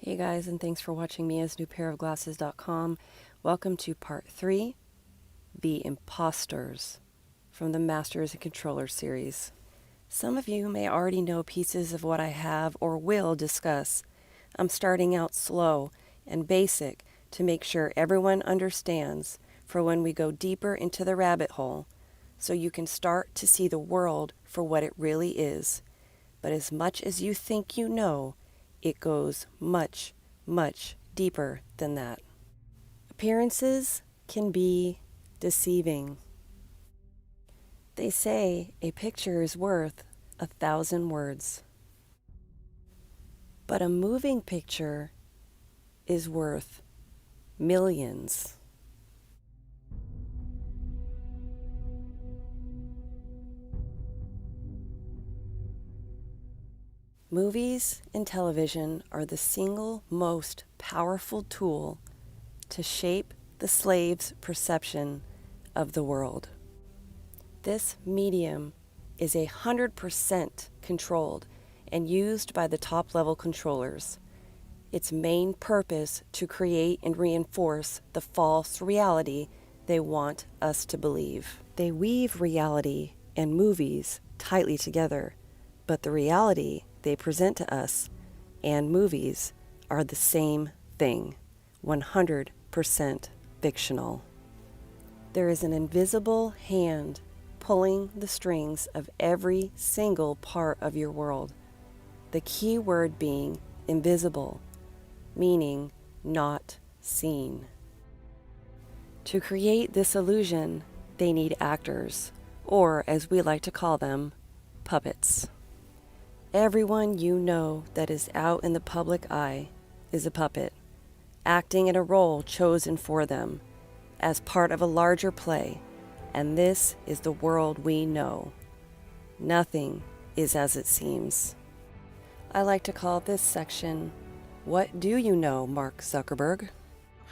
Hey guys, and thanks for watching Mia's New Pair of Glasses.com. Welcome to part 3, The Imposters, from the Masters and Controllers series. Some of you may already know pieces of what I have or will discuss. I'm starting out slow and basic to make sure everyone understands for when we go deeper into the rabbit hole, so you can start to see the world for what it really is. But as much as you think you know, it goes much, much deeper than that. Appearances can be deceiving. They say a picture is worth 1,000 words. But a moving picture is worth millions. Movies and television are the single most powerful tool to shape the slave's perception of the world. This medium is 100% controlled and used by the top-level controllers. Its main purpose to create and reinforce the false reality they want us to believe. They weave reality and movies tightly together, but the reality they present to us and movies are the same thing, 100% fictional. There is an invisible hand pulling the strings of every single part of your world. The key word being invisible, meaning not seen. To create this illusion, they need actors, or as we like to call them, puppets. Everyone you know that is out in the public eye is a puppet, acting in a role chosen for them as part of a larger play, and this is the world we know. Nothing is as it seems. I like to call this section, What Do You Know, Mark Zuckerberg?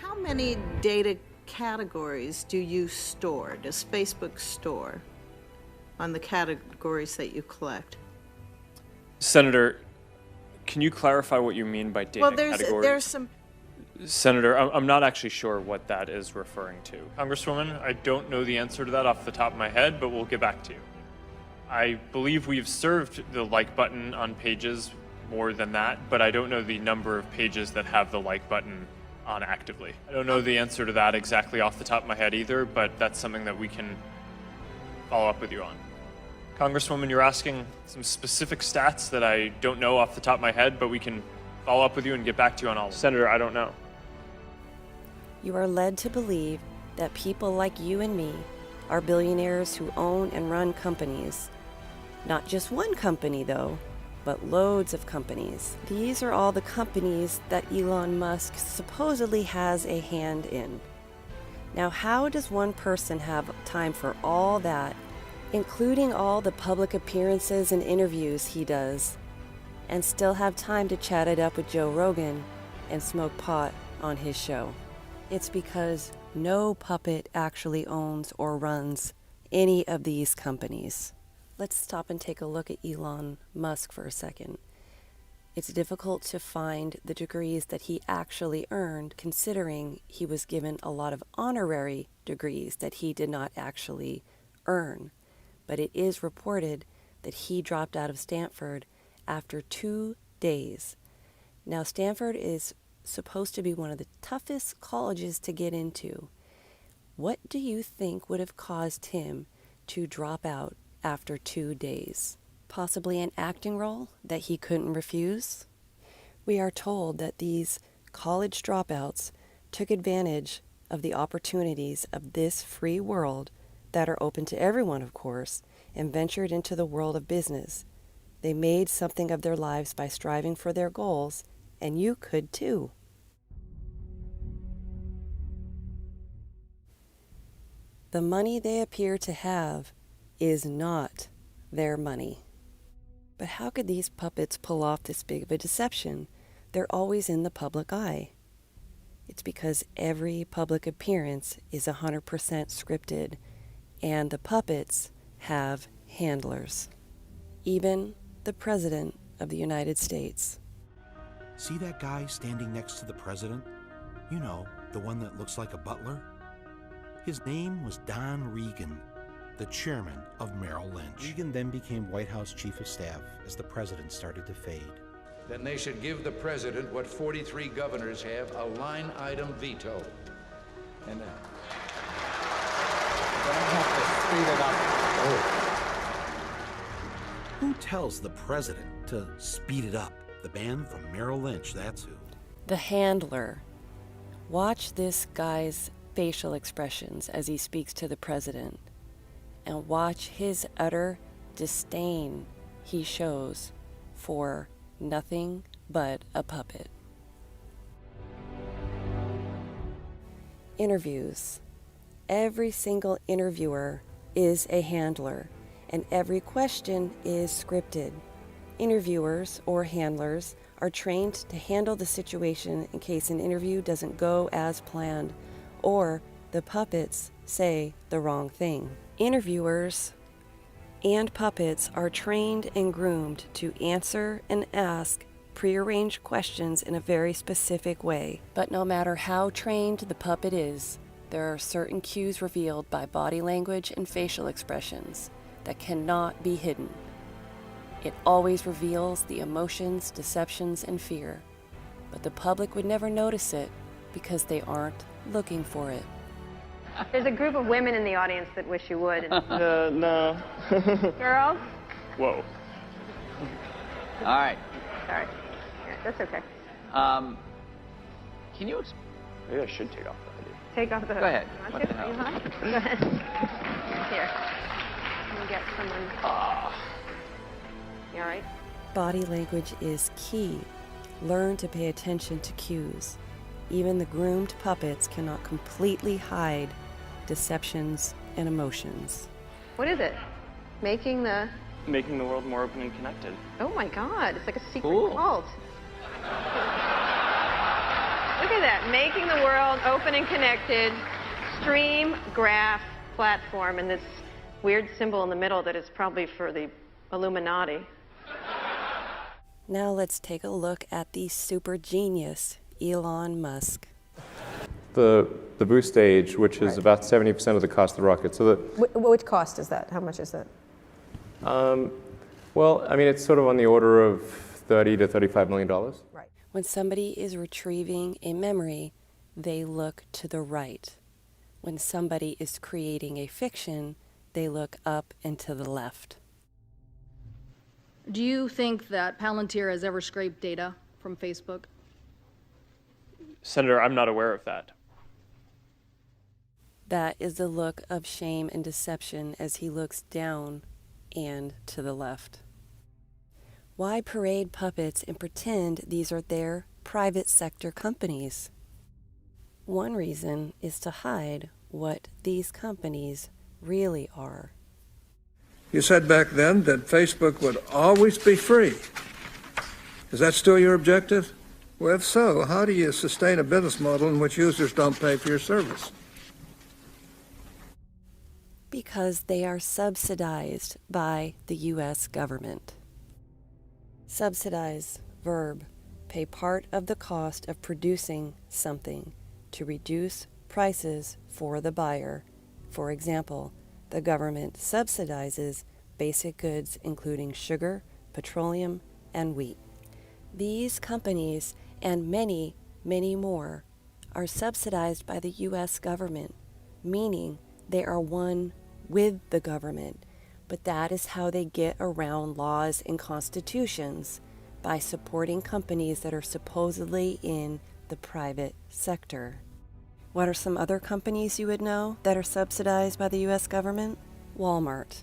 How many data categories do you store, does Facebook store, on the categories that you collect? Senator, can you clarify what you mean by data categories? There's some... Senator, I'm not actually sure what that is referring to. Congresswoman, I don't know the answer to that off the top of my head, but we'll get back to you. I believe we've served the like button on pages more than that, but I don't know the number of pages that have the like button on actively. I don't know the answer to that exactly off the top of my head either, but that's something that we can follow up with you on. Congresswoman, you're asking some specific stats that I don't know off the top of my head, but we can follow up with you and get back to you on all of them. Senator, I don't know. You are led to believe that people like you and me are billionaires who own and run companies. Not just one company, though, but loads of companies. These are all the companies that Elon Musk supposedly has a hand in. Now, how does one person have time for all that, including all the public appearances and interviews he does, and still have time to chat it up with Joe Rogan and smoke pot on his show? It's because no puppet actually owns or runs any of these companies. Let's stop and take a look at Elon Musk for a second. It's difficult to find the degrees that he actually earned, considering he was given a lot of honorary degrees that he did not actually earn. But it is reported that he dropped out of Stanford after 2 days. Now, Stanford is supposed to be one of the toughest colleges to get into. What do you think would have caused him to drop out after 2 days? Possibly an acting role that he couldn't refuse? We are told that these college dropouts took advantage of the opportunities of this free world that are open to everyone, of course, and ventured into the world of business. They made something of their lives by striving for their goals, and you could too. The money they appear to have is not their money. But how could these puppets pull off this big of a deception? They're always in the public eye. It's because every public appearance is 100% scripted, and the puppets have handlers. Even the President of the United States. See that guy standing next to the president? You know, the one that looks like a butler? His name was Don Regan, the chairman of Merrill Lynch. Regan then became White House chief of staff as the president started to fade. Then they should give the president what 43 governors have, a line item veto. And now. Who tells the president to speed it up? The man from Merrill Lynch, that's who. The handler. Watch this guy's facial expressions as he speaks to the president, and watch his utter disdain he shows for nothing but a puppet. Interviews. Every single interviewer is a handler, and every question is scripted. Interviewers or handlers are trained to handle the situation in case an interview doesn't go as planned, or the puppets say the wrong thing. Interviewers and puppets are trained and groomed to answer and ask prearranged questions in a very specific way. But no matter how trained the puppet is, there are certain cues revealed by body language and facial expressions that cannot be hidden. It always reveals the emotions, deceptions, and fear, but the public would never notice it because they aren't looking for it. There's a group of women in the audience that wish you would. No. Girls? Whoa. All right. Sorry. Yeah, that's okay. Can you Maybe I should take off the hoodie. Take off the hood. Go ahead. You want What to? the hell? You want? Go ahead. Here. Let me get someone. You all right? Body language is key. Learn to pay attention to cues. Even the groomed puppets cannot completely hide deceptions and emotions. What is it? Making the... Making the world more open and connected. Oh my God, it's like a secret Cool. cult. Look at that, making the world open and connected, stream, graph, platform, and this weird symbol in the middle that is probably for the Illuminati. Now let's take a look at the super genius, Elon Musk. The boost stage, which is about 70% of the cost of the rocket. So Which cost is that? How much is that? well, I mean, it's sort of on the order of $30 to $35 million. Right. When somebody is retrieving a memory, they look to the right. When somebody is creating a fiction, they look up and to the left. Do you think that Palantir has ever scraped data from Facebook? Senator, I'm not aware of that. That is the look of shame and deception as he looks down and to the left. Why parade puppets and pretend these are their private sector companies? One reason is to hide what these companies really are. You said back then that Facebook would always be free. Is that still your objective? Well, if so, how do you sustain a business model in which users don't pay for your service? Because they are subsidized by the U.S. government. Subsidize, verb, pay part of the cost of producing something to reduce prices for the buyer. For example, the government subsidizes basic goods including sugar, petroleum, and wheat. These companies and many, many more are subsidized by the U.S. government, meaning they are one with the government. But that is how they get around laws and constitutions, by supporting companies that are supposedly in the private sector. What are some other companies you would know that are subsidized by the U.S. government? Walmart.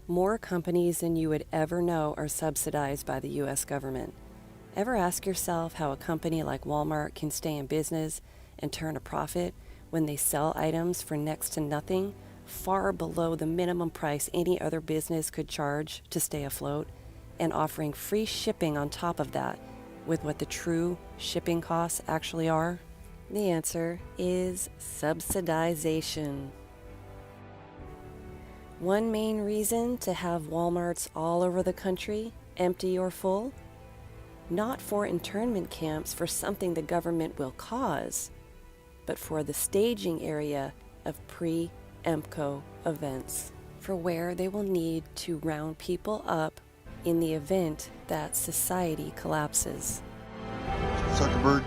More companies than you would ever know are subsidized by the U.S. government. Ever ask yourself how a company like Walmart can stay in business and turn a profit when they sell items for next to nothing, far below the minimum price any other business could charge to stay afloat, and offering free shipping on top of that with what the true shipping costs actually are? The answer is subsidization. One main reason to have Walmarts all over the country, empty or full? not for internment camps for something the government will cause, but for the staging area of pre-EMCO events, for where they will need to round people up in the event that society collapses. Zuckerberg,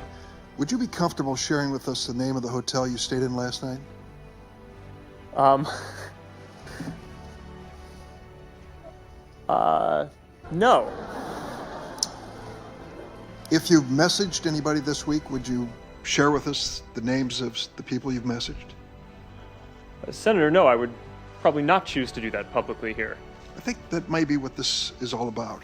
would you be comfortable sharing with us the name of the hotel you stayed in last night? No. If you've messaged anybody this week, would you share with us the names of the people you've messaged? Senator, no, I would probably not choose to do that publicly here. I think that may be what this is all about.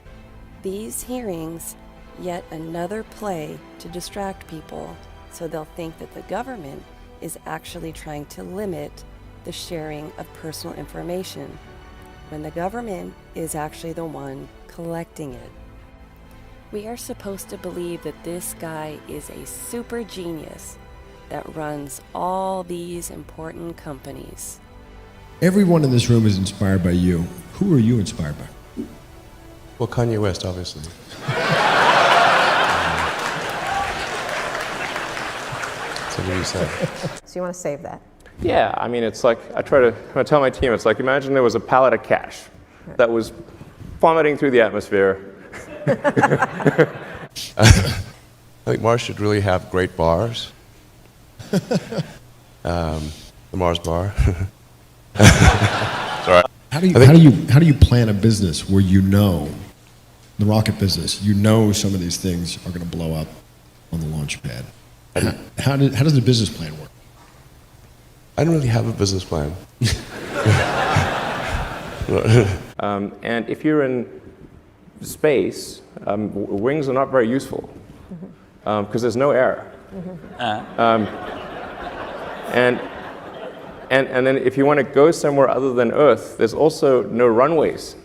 These hearings, yet another play to distract people so they'll think that the government is actually trying to limit the sharing of personal information, when the government is actually the one collecting it. We are supposed to believe that this guy is a super genius that runs all these important companies. Everyone in this room is inspired by you. Who are you inspired by? Well, Kanye West, obviously. So what do you say? So you want to save that? Yeah, I mean, it's like, I tell my team, it's like, imagine there was a pallet of cash that was plummeting through the atmosphere. I think Mars should really have great bars. The Mars bar. Sorry. How do you plan a business where you know, the rocket business, you know some of these things are going to blow up on the launch pad? How does the business plan work? I don't really have a business plan. And if you're in space, wings are not very useful because there's no air. And then if you want to go somewhere other than Earth, there's also no runways.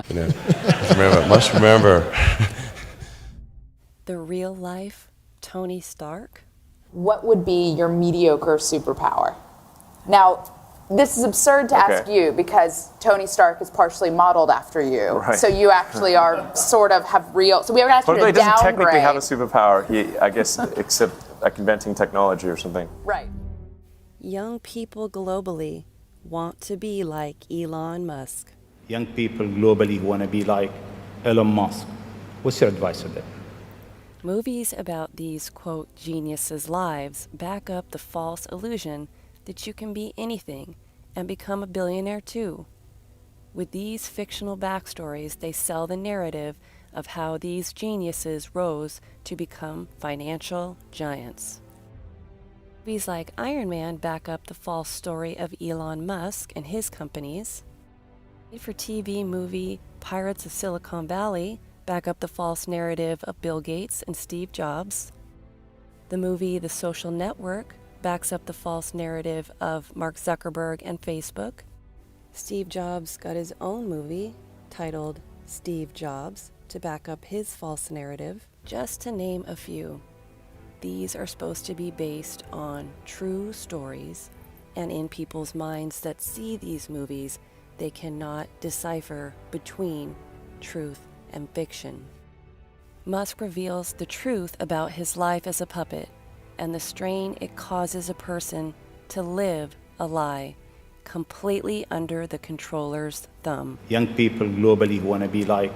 You know, must remember. The real life Tony Stark? What would be your mediocre superpower? Now, this is absurd to ask you because Tony Stark is partially modeled after you. Right. So you actually are sort of have real, so we were going to ask you to He doesn't technically have a downgrade. superpower, I guess, except like inventing technology or something. Right. Young people globally want to be like Elon Musk. Young people globally want to be like Elon Musk. What's your advice to them? Movies about these, quote, geniuses' lives back up the false illusion that you can be anything and become a billionaire too. With these fictional backstories, they sell the narrative of how these geniuses rose to become financial giants. Movies like Iron Man back up the false story of Elon Musk and his companies. Made-for-TV movie Pirates of Silicon Valley back up the false narrative of Bill Gates and Steve Jobs. The movie The Social Network backs up the false narrative of Mark Zuckerberg and Facebook. Steve Jobs got his own movie titled Steve Jobs to back up his false narrative, just to name a few. These are supposed to be based on true stories, and in people's minds that see these movies, they cannot decipher between truth and fiction. Musk reveals the truth about his life as a puppet and the strain it causes a person to live a lie completely under the controller's thumb. Young people globally want to be like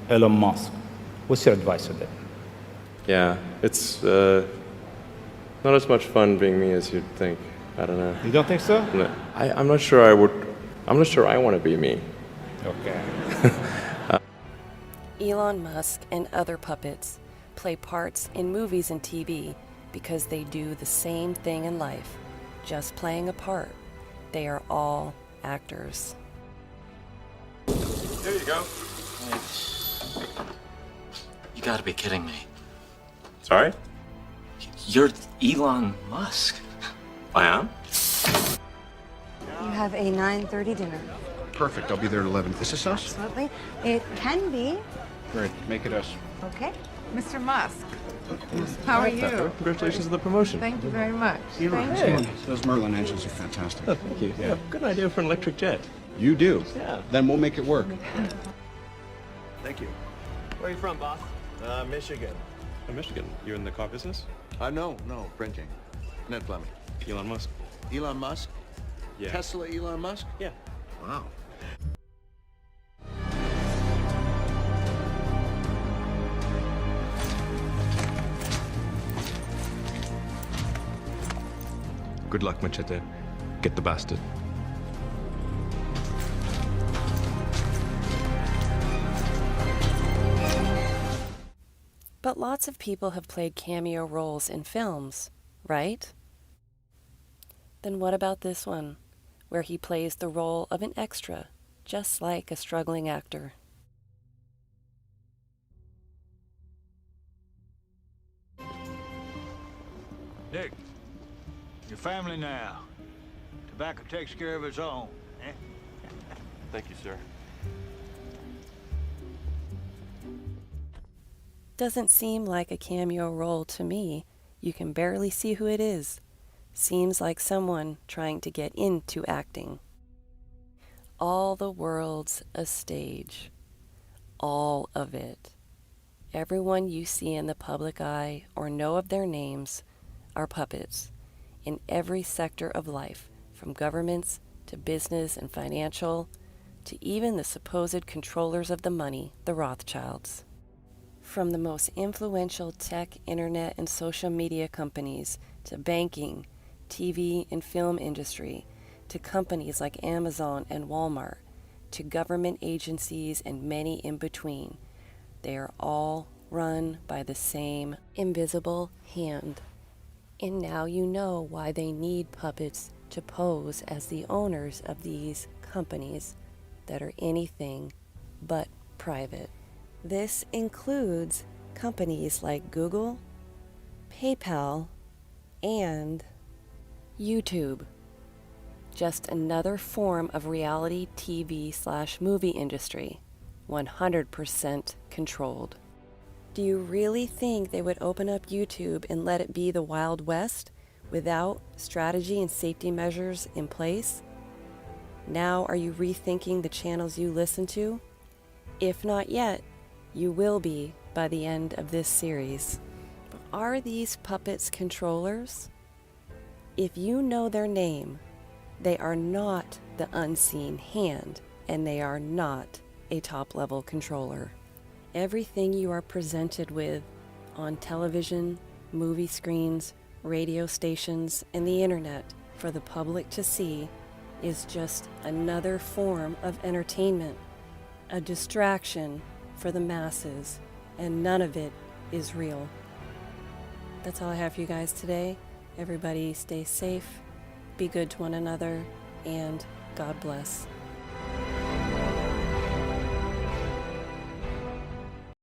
Elon Musk. What's your advice to them? Yeah, it's not as much fun being me as you'd think. I don't know. You don't think so? No, I'm not sure I would. I'm not sure I want to be me. Okay. Elon Musk and other puppets play parts in movies and TV because they do the same thing in life, just playing a part. They are all actors. There you go. You gotta be kidding me. Sorry? You're Elon Musk. I am? You have a 9:30 dinner. Perfect. I'll be there at 11. Is this us? Absolutely. It can be. Great. Make it us. Okay. Mr. Musk, how are you? Congratulations on the promotion. Thank you very much. Hey. Those Merlin engines are fantastic. Oh, thank you. Yeah, good idea for an electric jet. You do? Yeah. Then we'll make it work. Thank you. Where are you from, boss? Michigan. Michigan. You're in the car business? No, printing. Ned Fleming. Elon Musk. Elon Musk? Yeah. Tesla Elon Musk? Yeah. Wow. Good luck, Machete. Get the bastard. But lots of people have played cameo roles in films, right? Then what about this one, where he plays the role of an extra, just like a struggling actor? Dick, your family now. Tobacco takes care of its own, eh? Thank you, sir. Doesn't seem like a cameo role to me. You can barely see who it is. Seems like someone trying to get into acting. All the world's a stage. All of it. Everyone you see in the public eye or know of their names are puppets in every sector of life, from governments to business and financial, to even the supposed controllers of the money, the Rothschilds. From the most influential tech, internet, and social media companies to banking, TV, and film industry, to companies like Amazon and Walmart, to government agencies and many in between, they are all run by the same invisible hand. And now you know why they need puppets to pose as the owners of these companies that are anything but private. This includes companies like Google, PayPal, and YouTube. Just another form of reality TV/movie industry, 100% controlled. Do you really think they would open up YouTube and let it be the Wild West without strategy and safety measures in place? Now are you rethinking the channels you listen to? If not yet, you will be by the end of this series. But are these puppets controllers? If you know their name, they are not the unseen hand, and they are not a top-level controller. Everything you are presented with on television, movie screens, radio stations, and the internet for the public to see is just another form of entertainment, a distraction for the masses, and none of it is real. That's all I have for you guys today. Everybody stay safe, be good to one another, and God bless.